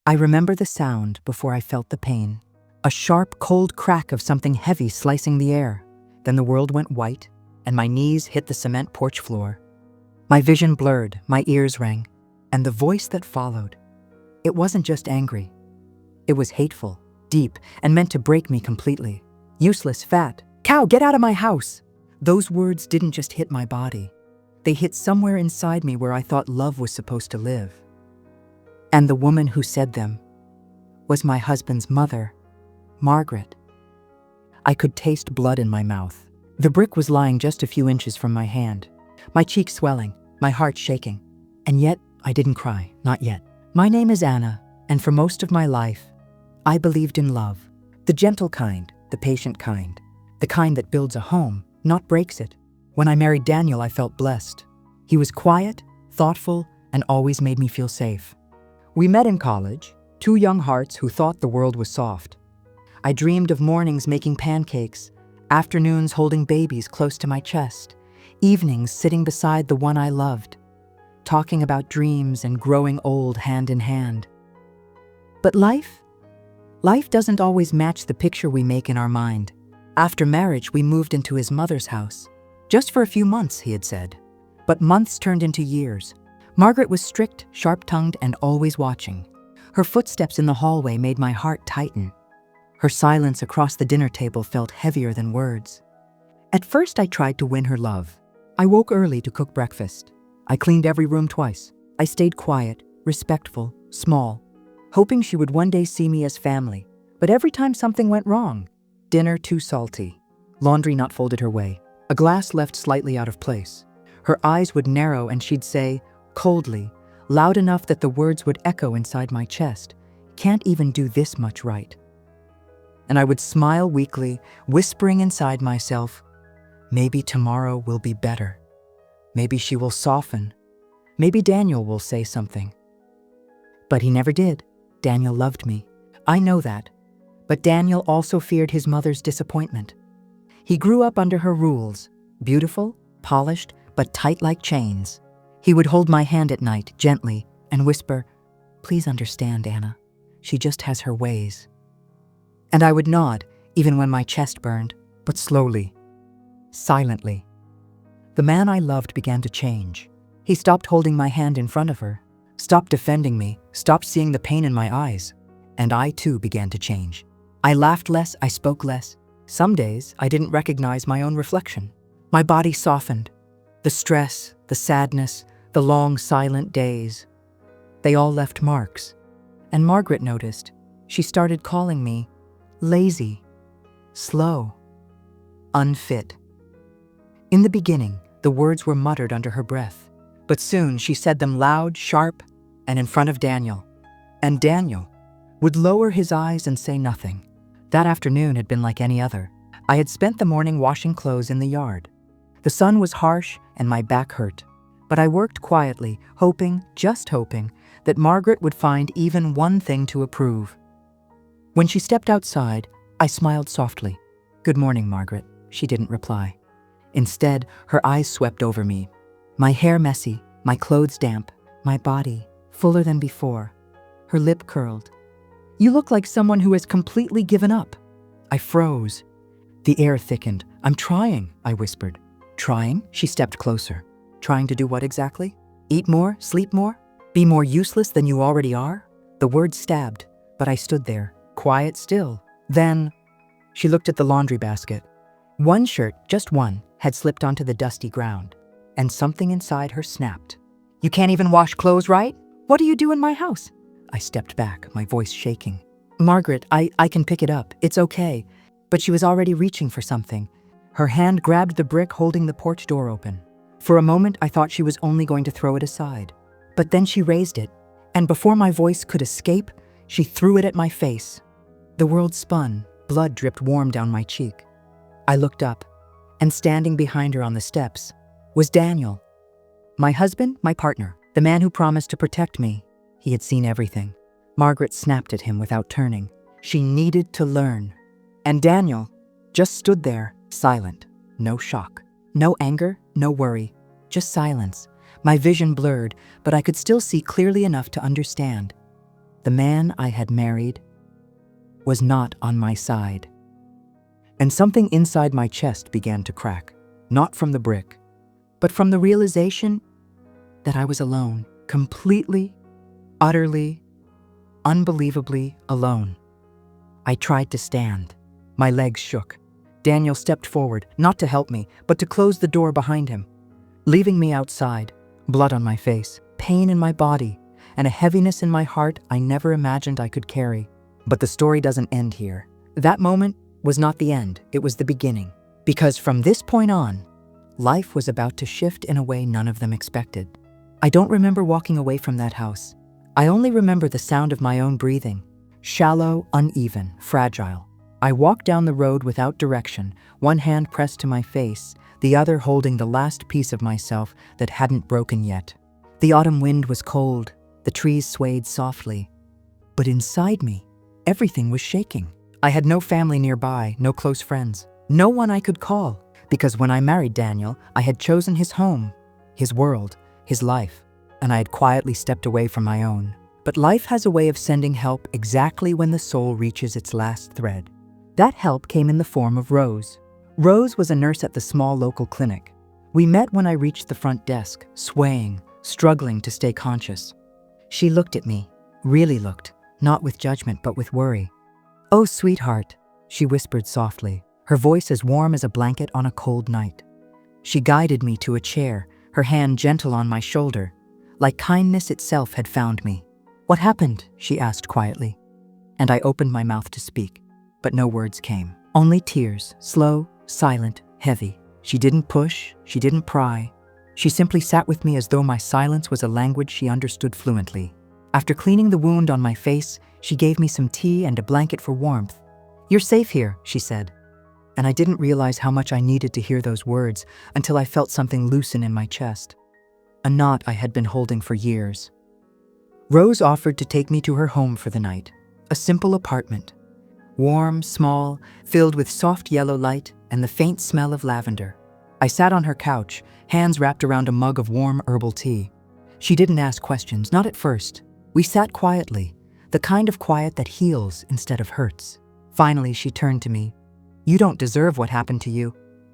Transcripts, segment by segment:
I remember the sound before I felt the pain. A sharp, cold crack of something heavy slicing the air. Then the world went white, and my knees hit the cement porch floor. My vision blurred, my ears rang, and the voice that followed. It wasn't just angry. It was hateful, deep, and meant to break me completely. Useless, fat, cow, get out of my house! Those words didn't just hit my body. They hit somewhere inside me where I thought love was supposed to live. And the woman who said them was my husband's mother, Margaret. I could taste blood in my mouth. The brick was lying just a few inches from my hand, my cheeks swelling, my heart shaking. And yet, I didn't cry, not yet. My name is Anna, and for most of my life, I believed in love. The gentle kind, the patient kind, the kind that builds a home, not breaks it. When I married Daniel, I felt blessed. He was quiet, thoughtful, and always made me feel safe. We met in college, two young hearts who thought the world was soft. I dreamed of mornings making pancakes, afternoons holding babies close to my chest, evenings sitting beside the one I loved, talking about dreams and growing old hand in hand. But life doesn't always match the picture we make in our mind. After marriage, we moved into his mother's house. Just for a few months, he had said. But months turned into years. Margaret was strict, sharp-tongued, and always watching. Her footsteps in the hallway made my heart tighten. Her silence across the dinner table felt heavier than words. At first, I tried to win her love. I woke early to cook breakfast. I cleaned every room twice. I stayed quiet, respectful, small, hoping she would one day see me as family. But every time something went wrong, dinner too salty, laundry not folded her way, a glass left slightly out of place, her eyes would narrow and she'd say, coldly, loud enough that the words would echo inside my chest, "Can't even do this much right." And I would smile weakly, whispering inside myself, maybe tomorrow will be better. Maybe she will soften. Maybe Daniel will say something. But he never did. Daniel loved me. I know that. But Daniel also feared his mother's disappointment. He grew up under her rules, beautiful, polished, but tight like chains. He would hold my hand at night, gently, and whisper, "Please understand, Anna. She just has her ways." And I would nod, even when my chest burned, but slowly, silently. The man I loved began to change. He stopped holding my hand in front of her, stopped defending me, stopped seeing the pain in my eyes. And I too began to change. I laughed less, I spoke less. Some days, I didn't recognize my own reflection. My body softened. The stress, the sadness, the long silent days, they all left marks. And Margaret noticed. She started calling me lazy, slow, unfit. In the beginning, the words were muttered under her breath, but soon she said them loud, sharp, and in front of Daniel. And Daniel would lower his eyes and say nothing. That afternoon had been like any other. I had spent the morning washing clothes in the yard. The sun was harsh and my back hurt, but I worked quietly, hoping, just hoping, that Margaret would find even one thing to approve. When she stepped outside, I smiled softly. "Good morning, Margaret." She didn't reply. Instead, her eyes swept over me. My hair messy, my clothes damp, my body fuller than before. Her lip curled. "You look like someone who has completely given up." I froze. The air thickened. "I'm trying," I whispered. "Trying?" She stepped closer. "Trying to do what exactly? Eat more? Sleep more? Be more useless than you already are?" The words stabbed, but I stood there, quiet still. Then she looked at the laundry basket. One shirt, just one, had slipped onto the dusty ground, and something inside her snapped. "You can't even wash clothes, right? What do you do in my house?" I stepped back, my voice shaking. "Margaret, I can pick it up. It's okay." But she was already reaching for something. Her hand grabbed the brick holding the porch door open. For a moment, I thought she was only going to throw it aside. But then she raised it, and before my voice could escape, she threw it at my face. The world spun, blood dripped warm down my cheek. I looked up, and standing behind her on the steps was Daniel. My husband, my partner, the man who promised to protect me. He had seen everything. Margaret snapped at him without turning. She needed to learn. And Daniel just stood there, silent, no shock, no anger, no worry, just silence. My vision blurred, but I could still see clearly enough to understand. The man I had married was not on my side. And something inside my chest began to crack, not from the brick, but from the realization that I was alone, completely, utterly, unbelievably alone. I tried to stand. My legs shook. Daniel stepped forward, not to help me, but to close the door behind him, leaving me outside, blood on my face, pain in my body, and a heaviness in my heart I never imagined I could carry. But the story doesn't end here. That moment was not the end, it was the beginning. Because from this point on, life was about to shift in a way none of them expected. I don't remember walking away from that house. I only remember the sound of my own breathing, shallow, uneven, fragile. I walked down the road without direction, one hand pressed to my face, the other holding the last piece of myself that hadn't broken yet. The autumn wind was cold, the trees swayed softly. But inside me, everything was shaking. I had no family nearby, no close friends, no one I could call, because when I married Daniel, I had chosen his home, his world, his life, and I had quietly stepped away from my own. But life has a way of sending help exactly when the soul reaches its last thread. That help came in the form of Rose. Rose was a nurse at the small local clinic. We met when I reached the front desk, swaying, struggling to stay conscious. She looked at me, really looked, not with judgment but with worry. "Oh, sweetheart," she whispered softly, her voice as warm as a blanket on a cold night. She guided me to a chair, her hand gentle on my shoulder, like kindness itself had found me. "What happened?" she asked quietly. And I opened my mouth to speak, but no words came. Only tears, slow, silent, heavy. She didn't push, she didn't pry. She simply sat with me as though my silence was a language she understood fluently. After cleaning the wound on my face, she gave me some tea and a blanket for warmth. "You're safe here," she said. And I didn't realize how much I needed to hear those words until I felt something loosen in my chest. A knot I had been holding for years. Rose offered to take me to her home for the night. A simple apartment. Warm, small, filled with soft yellow light and the faint smell of lavender. I sat on her couch, hands wrapped around a mug of warm herbal tea. She didn't ask questions, not at first. We sat quietly, the kind of quiet that heals instead of hurts. Finally, she turned to me. "You don't deserve what happened to you."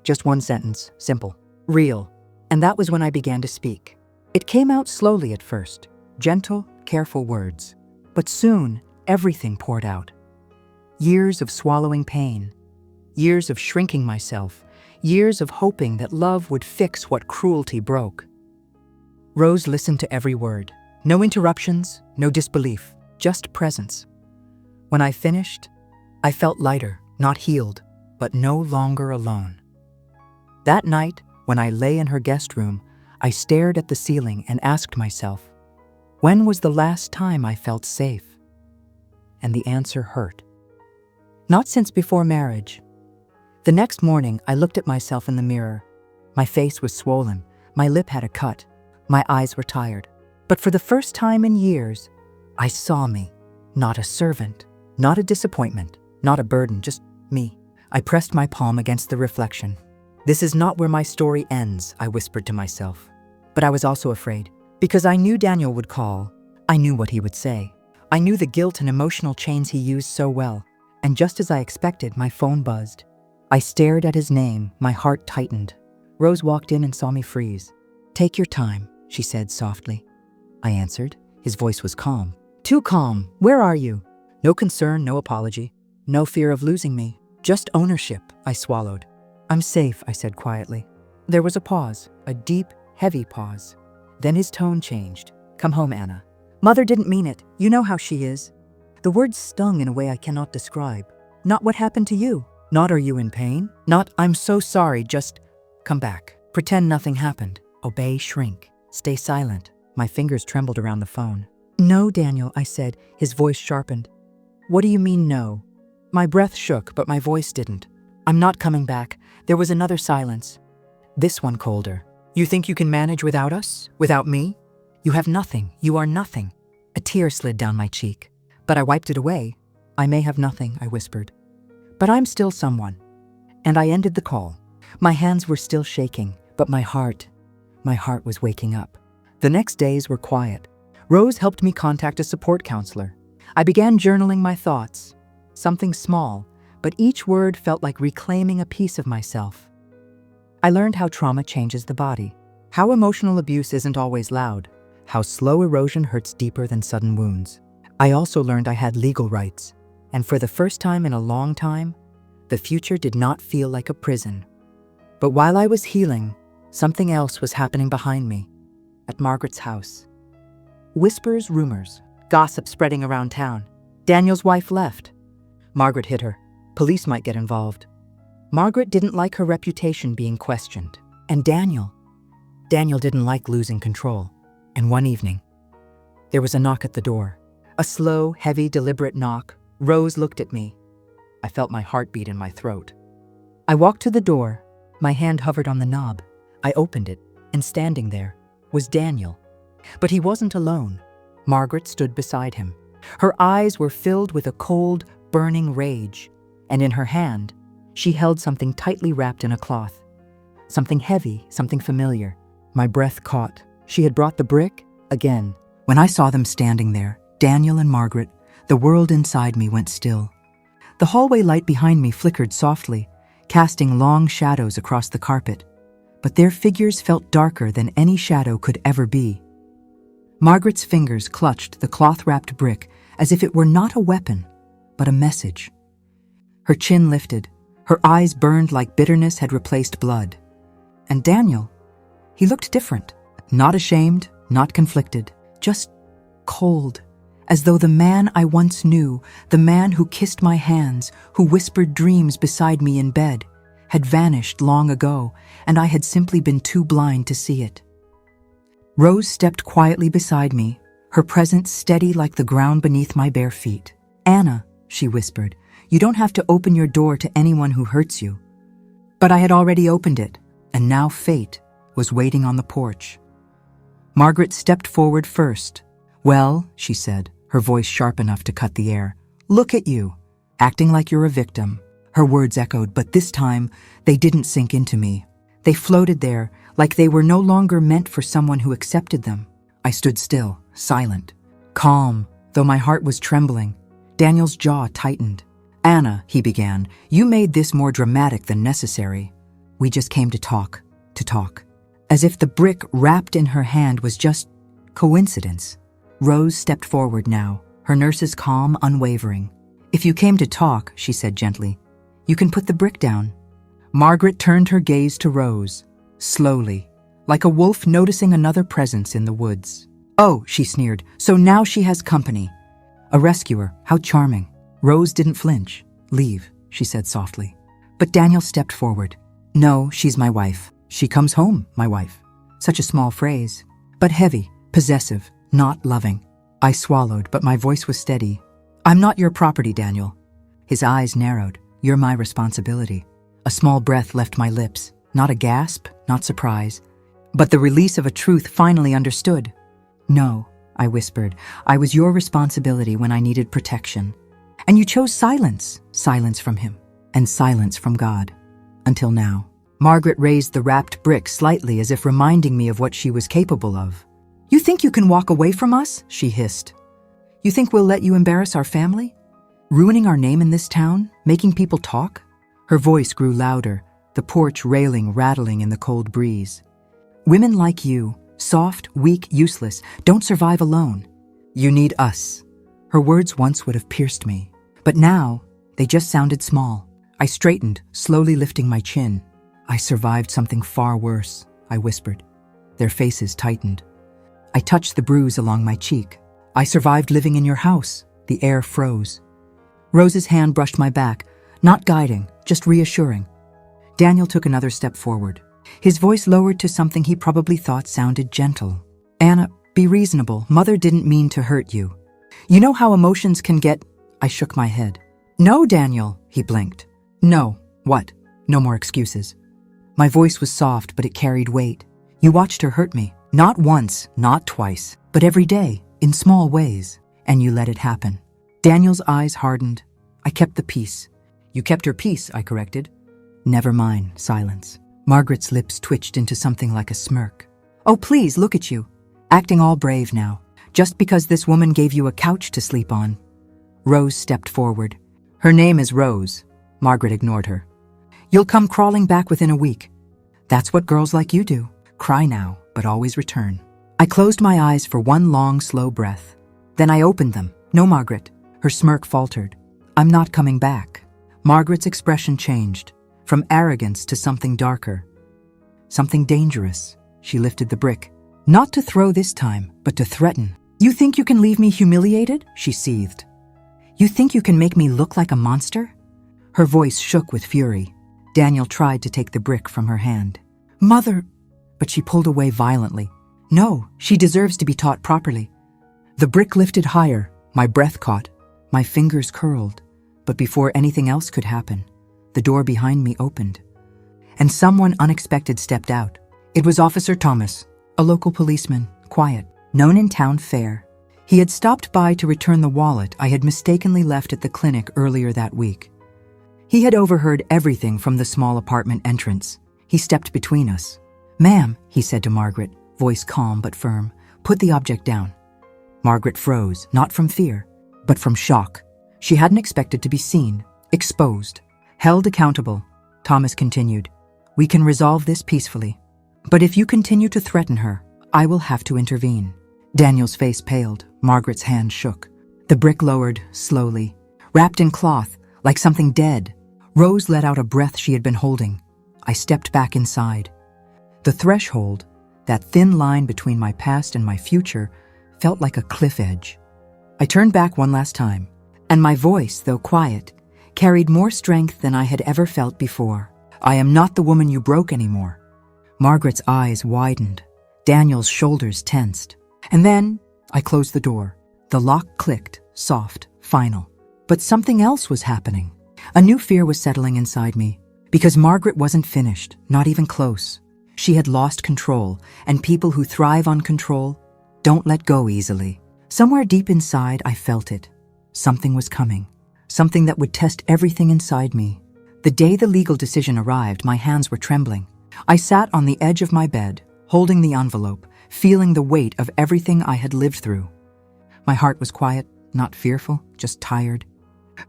Just one sentence, simple, real. And that was when I began to speak. It came out slowly at first, gentle, careful words. But soon, everything poured out. Years of swallowing pain, years of shrinking myself, years of hoping that love would fix what cruelty broke. Rose listened to every word. No interruptions, no disbelief, just presence. When I finished, I felt lighter, not healed, but no longer alone. That night, when I lay in her guest room, I stared at the ceiling and asked myself, when was the last time I felt safe? And the answer hurt. Not since before marriage. The next morning, I looked at myself in the mirror. My face was swollen, my lip had a cut, my eyes were tired. But for the first time in years, I saw me. Not a servant, not a disappointment, not a burden, just me. I pressed my palm against the reflection. "This is not where my story ends," I whispered to myself. But I was also afraid, because I knew Daniel would call. I knew what he would say. I knew the guilt and emotional chains he used so well. And just as I expected, my phone buzzed. I stared at his name, my heart tightened. Rose walked in and saw me freeze. "Take your time," she said softly. I answered. His voice was calm. "Too calm. Where are you?" No concern, no apology, no fear of losing me. Just ownership, I swallowed. "I'm safe," I said quietly. There was a pause, a deep, heavy pause. Then his tone changed. "Come home, Anna. Mother didn't mean it. You know how she is." The words stung in a way I cannot describe. Not "what happened to you?" Not "are you in pain?" Not "I'm so sorry," just "come back. Pretend nothing happened. Obey, shrink. Stay silent." My fingers trembled around the phone. "No, Daniel," I said, his voice sharpened. "What do you mean, no?" My breath shook, but my voice didn't. "I'm not coming back." There was another silence. This one colder. "You think you can manage without us? Without me? You have nothing. You are nothing." A tear slid down my cheek, but I wiped it away. "I may have nothing," I whispered, "but I'm still someone." And I ended the call. My hands were still shaking, but my heart was waking up. The next days were quiet. Rose helped me contact a support counselor. I began journaling my thoughts, something small, but each word felt like reclaiming a piece of myself. I learned how trauma changes the body, how emotional abuse isn't always loud, how slow erosion hurts deeper than sudden wounds. I also learned I had legal rights, and for the first time in a long time, the future did not feel like a prison. But while I was healing, something else was happening behind me, at Margaret's house. Whispers, rumors, gossip spreading around town. Daniel's wife left. Margaret hid her. Police might get involved. Margaret didn't like her reputation being questioned. And Daniel didn't like losing control. And one evening, there was a knock at the door. A slow, heavy, deliberate knock. Rose looked at me. I felt my heartbeat in my throat. I walked to the door. My hand hovered on the knob. I opened it, and standing there was Daniel. But he wasn't alone. Margaret stood beside him. Her eyes were filled with a cold, burning rage, and in her hand, she held something tightly wrapped in a cloth. Something heavy, something familiar. My breath caught. She had brought the brick again. When I saw them standing there, Daniel and Margaret, the world inside me went still. The hallway light behind me flickered softly, casting long shadows across the carpet, but their figures felt darker than any shadow could ever be. Margaret's fingers clutched the cloth-wrapped brick as if it were not a weapon, but a message. Her chin lifted, her eyes burned like bitterness had replaced blood. And Daniel, he looked different, not ashamed, not conflicted, just cold, as though the man I once knew, the man who kissed my hands, who whispered dreams beside me in bed, had vanished long ago, and I had simply been too blind to see it. Rose stepped quietly beside me, her presence steady like the ground beneath my bare feet. "Anna," she whispered, "you don't have to open your door to anyone who hurts you." But I had already opened it, and now fate was waiting on the porch. Margaret stepped forward first. "Well," she said, her voice sharp enough to cut the air, "look at you, acting like you're a victim." Her words echoed, but this time, they didn't sink into me. They floated there, like they were no longer meant for someone who accepted them. I stood still, silent, calm, though my heart was trembling. Daniel's jaw tightened. "Anna," he began, "you made this more dramatic than necessary. We just came to talk. As if the brick wrapped in her hand was just coincidence. Rose stepped forward now, her nurse's calm, unwavering. "If you came to talk," she said gently, "you can put the brick down." Margaret turned her gaze to Rose, slowly, like a wolf noticing another presence in the woods. "Oh," she sneered, "so now she has company. A rescuer, how charming." Rose didn't flinch. "Leave," she said softly. But Daniel stepped forward. "No, she's my wife. She comes home, my wife." Such a small phrase, but heavy, possessive, not loving. I swallowed, but my voice was steady. "I'm not your property, Daniel." His eyes narrowed. "You're my responsibility." A small breath left my lips, not a gasp, not surprise, but the release of a truth finally understood. "No," I whispered, "I was your responsibility when I needed protection. And you chose silence, silence from him, and silence from God. Until now." Margaret raised the wrapped brick slightly as if reminding me of what she was capable of. "You think you can walk away from us?" she hissed. "You think we'll let you embarrass our family? Ruining our name in this town? Making people talk?" Her voice grew louder, the porch railing rattling in the cold breeze. "Women like you, soft, weak, useless, don't survive alone. You need us." Her words once would have pierced me, but now they just sounded small. I straightened, slowly lifting my chin. "I survived something far worse," I whispered. Their faces tightened. I touched the bruise along my cheek. "I survived living in your house." The air froze. Rose's hand brushed my back, not guiding, just reassuring. Daniel took another step forward. His voice lowered to something he probably thought sounded gentle. "Anna, be reasonable. Mother didn't mean to hurt you. You know how emotions can get—" I shook my head. "No, Daniel," he blinked. "No. What? No more excuses." My voice was soft, but it carried weight. "You watched her hurt me. Not once, not twice, but every day, in small ways. And you let it happen." Daniel's eyes hardened. I kept the peace. "You kept your peace," I corrected. "Never mine." Silence. Margaret's lips twitched into something like a smirk. "Oh, please, look at you. Acting all brave now. Just because this woman gave you a couch to sleep on." Rose stepped forward. Her name is Rose. Margaret ignored her. You'll come crawling back within a week. That's what girls like you do. Cry now, but always return. I closed my eyes for one long, slow breath. Then I opened them. No, Margaret. Her smirk faltered. I'm not coming back. Margaret's expression changed, from arrogance to something darker. Something dangerous. She lifted the brick. Not to throw this time, but to threaten. You think you can leave me humiliated? She seethed. You think you can make me look like a monster? Her voice shook with fury. Daniel tried to take the brick from her hand. Mother! But she pulled away violently. No, she deserves to be taught properly. The brick lifted higher. My breath caught. My fingers curled. But before anything else could happen, the door behind me opened. And someone unexpected stepped out. It was Officer Thomas, a local policeman, quiet, known in town fair. He had stopped by to return the wallet I had mistakenly left at the clinic earlier that week. He had overheard everything from the small apartment entrance. He stepped between us. Ma'am, he said to Margaret, voice calm but firm, put the object down. Margaret froze, not from fear, but from shock. She hadn't expected to be seen, exposed, held accountable. Thomas continued, we can resolve this peacefully. But if you continue to threaten her, I will have to intervene. Daniel's face paled. Margaret's hand shook. The brick lowered, slowly, wrapped in cloth, like something dead. Rose let out a breath she had been holding. I stepped back inside. The threshold, that thin line between my past and my future, felt like a cliff edge. I turned back one last time, and my voice, though quiet, carried more strength than I had ever felt before. I am not the woman you broke anymore. Margaret's eyes widened. Daniel's shoulders tensed. And then I closed the door. The lock clicked, soft, final. But something else was happening. A new fear was settling inside me. Because Margaret wasn't finished, not even close. She had lost control, and people who thrive on control don't let go easily. Somewhere deep inside, I felt it. Something was coming. Something that would test everything inside me. The day the legal decision arrived, my hands were trembling. I sat on the edge of my bed, holding the envelope, feeling the weight of everything I had lived through. My heart was quiet, not fearful, just tired.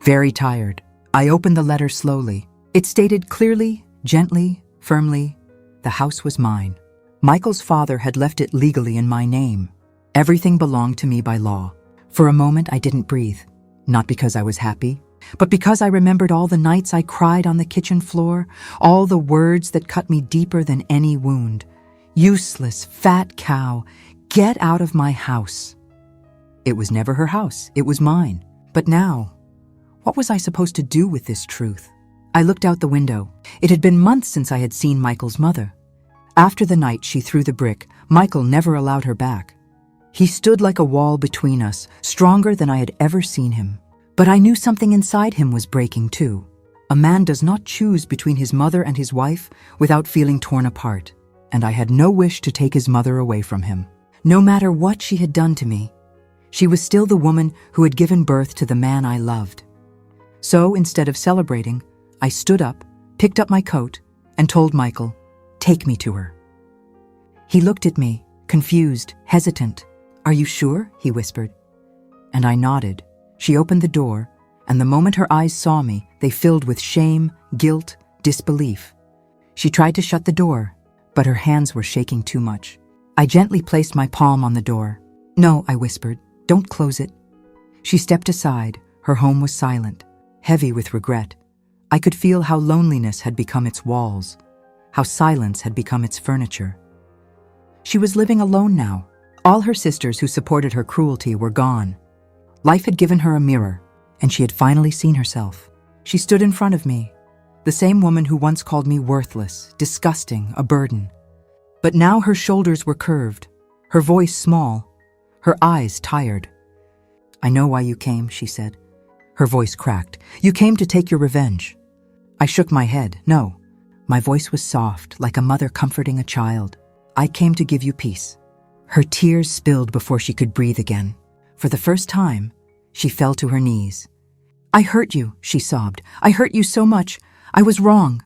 Very tired. I opened the letter slowly. It stated clearly, gently, firmly, the house was mine. Michael's father had left it legally in my name. Everything belonged to me by law. For a moment, I didn't breathe. Not because I was happy, but because I remembered all the nights I cried on the kitchen floor, all the words that cut me deeper than any wound. Useless, fat cow, get out of my house. It was never her house, it was mine. But now, what was I supposed to do with this truth? I looked out the window. It had been months since I had seen Michael's mother. After the night she threw the brick, Michael never allowed her back. He stood like a wall between us, stronger than I had ever seen him. But I knew something inside him was breaking too. A man does not choose between his mother and his wife without feeling torn apart. And I had no wish to take his mother away from him. No matter what she had done to me, she was still the woman who had given birth to the man I loved. So instead of celebrating, I stood up, picked up my coat, and told Michael, take me to her. He looked at me, confused, hesitant. Are you sure? He whispered. And I nodded. She opened the door, and the moment her eyes saw me, they filled with shame, guilt, disbelief. She tried to shut the door, but her hands were shaking too much. I gently placed my palm on the door. No, I whispered, don't close it. She stepped aside. Her home was silent, heavy with regret. I could feel how loneliness had become its walls, how silence had become its furniture. She was living alone now. All her sisters who supported her cruelty were gone. Life had given her a mirror, and she had finally seen herself. She stood in front of me, the same woman who once called me worthless, disgusting, a burden. But now her shoulders were curved, her voice small, her eyes tired. I know why you came, she said. Her voice cracked. You came to take your revenge. I shook my head. No. My voice was soft, like a mother comforting a child. I came to give you peace. Her tears spilled before she could breathe again. For the first time, she fell to her knees. I hurt you, she sobbed. I hurt you so much. I was wrong.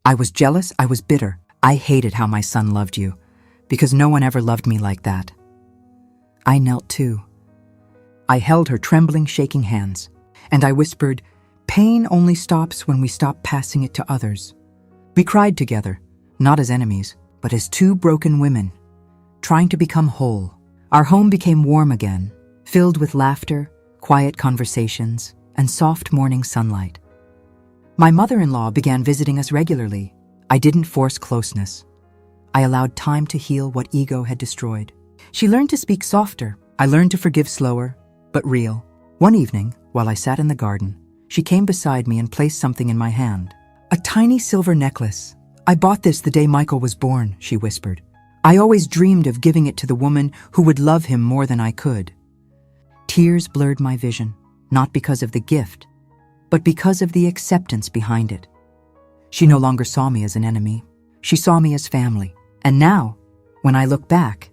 I was jealous. I was bitter. I hated how my son loved you, because no one ever loved me like that. I knelt too. I held her trembling, shaking hands. And I whispered, "Pain only stops when we stop passing it to others." We cried together, not as enemies, but as two broken women, trying to become whole. Our home became warm again, filled with laughter, quiet conversations, and soft morning sunlight. My mother-in-law began visiting us regularly. I didn't force closeness. I allowed time to heal what ego had destroyed. She learned to speak softer. I learned to forgive slower, but real. One evening, while I sat in the garden, she came beside me and placed something in my hand. "A tiny silver necklace. I bought this the day Michael was born," she whispered. "I always dreamed of giving it to the woman who would love him more than I could." Tears blurred my vision, not because of the gift, but because of the acceptance behind it. She no longer saw me as an enemy. She saw me as family. And now, when I look back,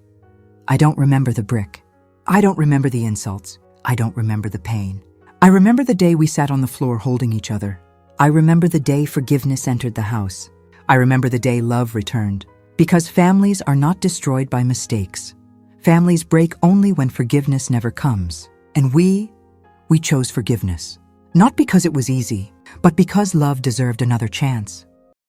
I don't remember the brick. I don't remember the insults. I don't remember the pain. I remember the day we sat on the floor holding each other. I remember the day forgiveness entered the house. I remember the day love returned. Because families are not destroyed by mistakes. Families break only when forgiveness never comes. And we chose forgiveness. Not because it was easy, but because love deserved another chance.